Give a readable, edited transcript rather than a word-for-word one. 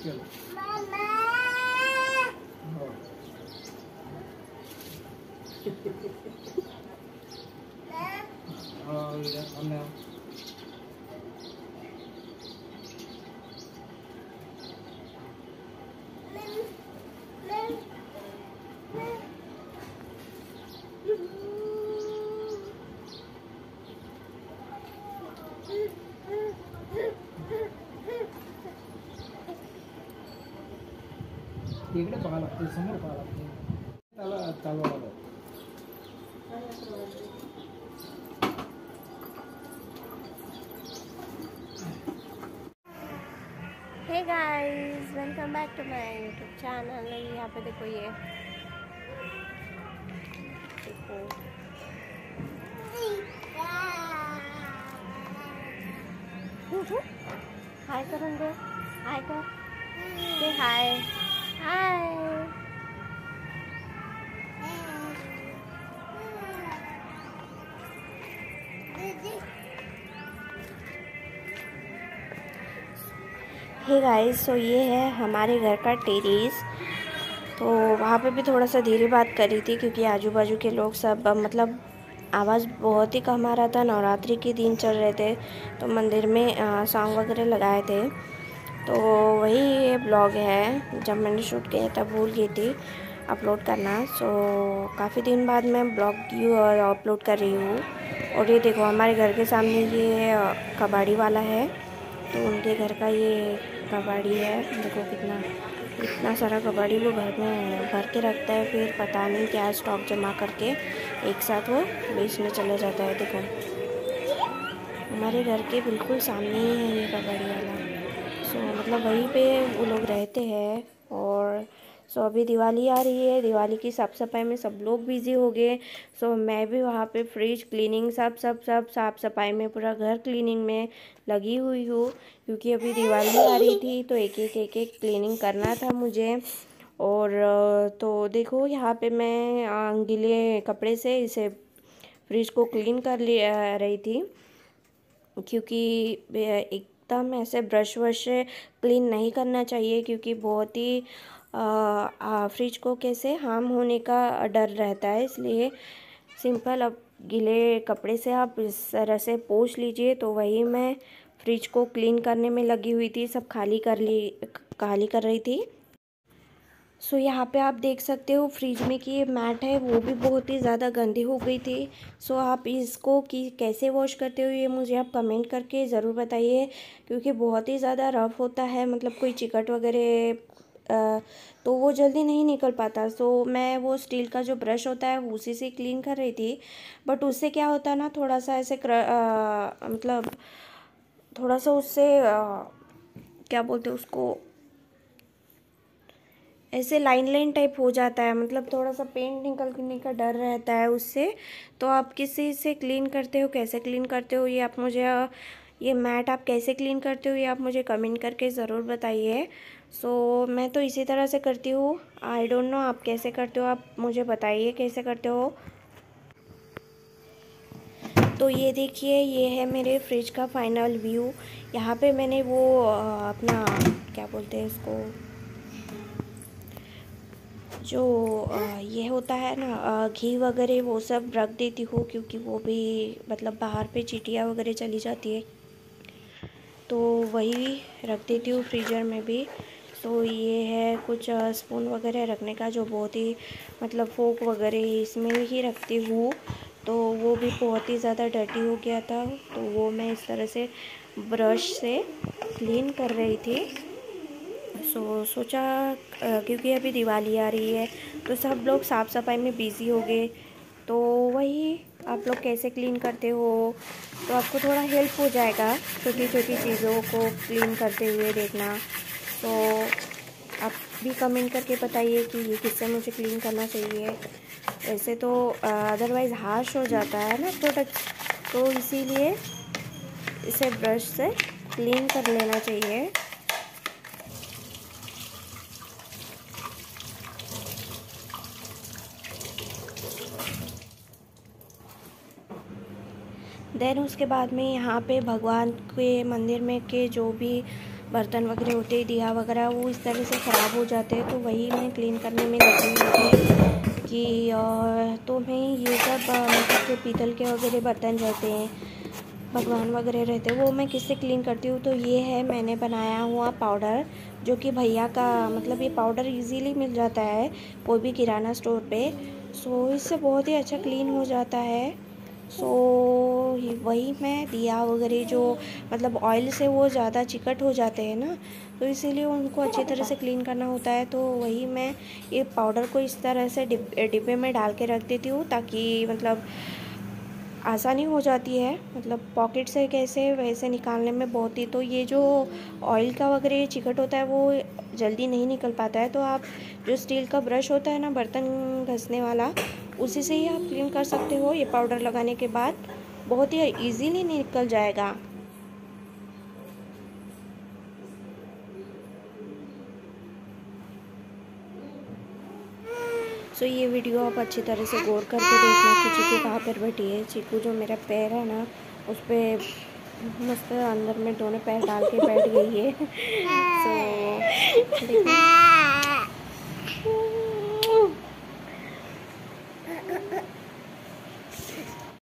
चलो हमने इकडे पाहा लागते, समोर पाहा लागते, त्याला चालवा लागत. Hey guys, welcome back to my YouTube channel. यहाँ पे देखो, ये देखो हाय करेंगे, हाय कर दे, हाय हाय. हे गाइस, सो ये है हमारे घर का टेरेस. तो वहाँ पे भी थोड़ा सा धीरे बात करी थी क्योंकि आजू बाजू के लोग सब मतलब आवाज़ बहुत ही कम आ रहा था. नवरात्रि के दिन चल रहे थे तो मंदिर में सॉन्ग वगैरह लगाए थे. तो वही ये ब्लॉग है. जब मैंने शूट किया तब भूल गई थी अपलोड करना. सो काफ़ी दिन बाद मैं ब्लॉग अपलोड कर रही हूँ. और ये देखो, हमारे घर के सामने ये कबाड़ी वाला है. तो उनके घर का ये कबाड़ी है. देखो इतना सारा कबाड़ी वो घर में भर के रखता है. फिर पता नहीं क्या स्टॉक जमा करके एक साथ वो बेचने चले जाता है. देखो, हमारे घर के बिल्कुल सामने ही है ये कबाड़ी वाला. सो मतलब वहीं पे वो लोग रहते हैं. और सो अभी दिवाली आ रही है. दिवाली की साफ़ सफाई में सब लोग बिज़ी हो गए. सो मैं भी वहाँ पे फ्रिज क्लीनिंग सब साफ़ सफाई में, पूरा घर क्लीनिंग में लगी हुई हूँ. क्योंकि अभी दिवाली आ रही थी तो एक एक क्लीनिंग करना था मुझे. और तो देखो, यहाँ पे मैं गीले कपड़े से इसे फ्रिज को क्लीन कर रही थी. क्योंकि एकदम ऐसे ब्रश वश से क्लीन नहीं करना चाहिए क्योंकि बहुत ही फ्रिज को कैसे हार्म होने का डर रहता है. इसलिए सिंपल अब गीले कपड़े से आप इस तरह से पोंछ लीजिए. तो वही मैं फ्रिज को क्लीन करने में लगी हुई थी. सब खाली कर रही थी. सो यहाँ पे आप देख सकते हो फ्रिज में कि ये मैट है वो भी बहुत ही ज़्यादा गंदी हो गई थी. सो आप इसको कि कैसे वॉश करते हो ये मुझे आप कमेंट करके ज़रूर बताइए. क्योंकि बहुत ही ज़्यादा रफ होता है, मतलब कोई चिकट वगैरह तो वो जल्दी नहीं निकल पाता. सो मैं वो स्टील का जो ब्रश होता है उसी से क्लीन कर रही थी. बट उससे क्या होता है ना, थोड़ा सा ऐसे मतलब थोड़ा सा उससे क्या बोलते हैं उसको, ऐसे लाइन टाइप हो जाता है. मतलब थोड़ा सा पेंट निकलने का डर रहता है उससे. तो आप किसी से क्लीन करते हो, कैसे क्लीन करते हो, ये आप मुझे ये मैट आप कैसे क्लीन करते हो ये आप मुझे कमेंट करके ज़रूर बताइए. सो मैं तो इसी तरह से करती हूँ. आई डोंट नो आप कैसे करते हो, आप मुझे बताइए कैसे करते हो. तो ये देखिए, ये है मेरे फ्रिज का फाइनल व्यू. यहाँ पे मैंने वो अपना क्या बोलते हैं इसको, जो ये होता है ना घी वगैरह, वो सब रख देती हूँ. क्योंकि वो भी मतलब बाहर पे चींटियाँ वगैरह चली जाती है तो वही रख देती हूँ फ्रीज़र में भी. तो ये है कुछ स्पून वगैरह रखने का, जो बहुत ही मतलब फोक वगैरह इसमें ही रखती हूँ. तो वो भी बहुत ही ज़्यादा डर्टी हो गया था तो वो मैं इस तरह से ब्रश से क्लीन कर रही थी. सोचा क्योंकि अभी दिवाली आ रही है तो सब लोग साफ़ सफाई में बिज़ी हो गए. तो वही आप लोग कैसे क्लीन करते हो तो आपको थोड़ा हेल्प हो जाएगा छोटी छोटी चीज़ों को क्लीन करते हुए देखना. तो आप भी कमेंट करके बताइए कि ये किससे मुझे क्लीन करना चाहिए. ऐसे तो अदरवाइज़ हार्श हो जाता है ना प्रोडक्ट, तो इसीलिए इसे ब्रश से क्लीन कर लेना चाहिए. देन उसके बाद में यहाँ पे भगवान के मंदिर में के जो भी बर्तन वगैरह होते हैं, दिया वगैरह, वो इस तरह से ख़राब हो जाते हैं। तो वही मैं क्लीन करने में लगी हुई थी कि तो मैं ये सब मतलब के पीतल के वगैरह बर्तन रहते हैं, भगवान वगैरह रहते हैं, वो मैं किससे क्लीन करती हूँ। तो ये है मैंने बनाया हुआ पाउडर, जो कि भैया का मतलब ये पाउडर इजीली मिल जाता है कोई भी किराना स्टोर पे। सो इससे बहुत ही अच्छा क्लीन हो जाता है। सो वही मैं दिया वगैरह जो मतलब ऑयल से वो ज़्यादा चिकट हो जाते हैं ना, तो इसीलिए उनको अच्छी तरह से क्लीन करना होता है। तो वही मैं ये पाउडर को इस तरह से डिब्बे में डाल के रख देती हूँ, ताकि मतलब आसानी हो जाती है, मतलब पॉकेट से कैसे वैसे निकालने में बहुत ही। तो ये जो ऑयल का वगैरह चिकट होता है वो जल्दी नहीं निकल पाता है। तो आप जो स्टील का ब्रश होता है ना बर्तन घसने वाला, उसी से ही आप क्लीन कर सकते हो। ये पाउडर लगाने के बाद बहुत ही इजीली निकल जाएगा। सो ये वीडियो आप अच्छी तरह से गौर करके देखना कि चीकू कहाँ पर बैठी है। चीकू जो मेरा पैर है ना, उस पर मस्त अंदर में दोनों पैर डाल के बैठ गई है। सो देखो